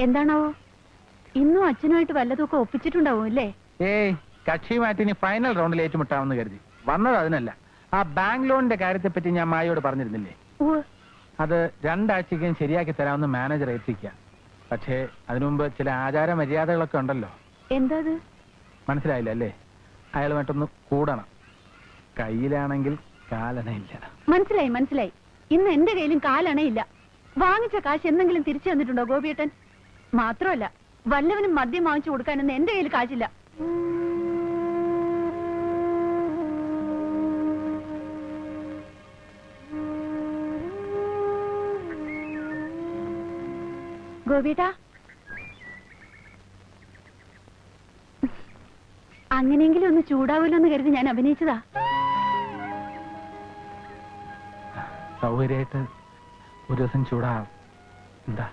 എന്താണാവോ ഇന്നും അച്ഛനുമായിട്ട് വല്ലതൊക്കെ ഒപ്പിച്ചിട്ടുണ്ടാവും അല്ലേ? ഏയ്, കക്ഷിയുമായിട്ട് ഇനി ഫൈനൽ റൗണ്ടിൽ ഏറ്റുമുട്ടാമെന്ന് കരുതി വന്നത്. അതിനല്ല, ആ ബാങ്ക് ലോണിന്റെ കാര്യത്തെ പറ്റി ഞാൻ മായയോട് പറഞ്ഞിരുന്നില്ലേ? അത് 2 ആഴ്ചയ്ക്കും ശരിയാക്കി തരാമെന്ന് മാനേജർ ഏൽപ്പിക്കുക. പക്ഷേ അതിനു മുമ്പ് ചില ആചാര മര്യാദകളൊക്കെ ഉണ്ടല്ലോ. എന്താ? മനസ്സിലായില്ല അല്ലേ? അയാളുമായിട്ടൊന്ന് കൂടണം. കയ്യിലാണെങ്കിൽ കാലണയില്ല. മനസ്സിലായി മനസ്സിലായി. ഇന്ന് എന്റെ കയ്യിലും കാലണയില്ല. വാങ്ങിച്ച കാശ് എന്തെങ്കിലും തിരിച്ചു തന്നിട്ടുണ്ടോ ഗോപിയേട്ടൻ? മാത്രമല്ല, വല്ലവനും മദ്യം വാങ്ങിച്ചു കൊടുക്കാനൊന്നും എന്റെ കയ്യിൽ കാശില്ല. ഗോപിയേട്ടാ, അങ്ങനെയെങ്കിലും ഒന്ന് ചൂടാവില്ലോ എന്ന് കരുതി ഞാൻ അഭിനയിച്ചതാ. സൗകര്യമായിട്ട് ഒരു ദിവസം ചൂടാവും. എന്താ?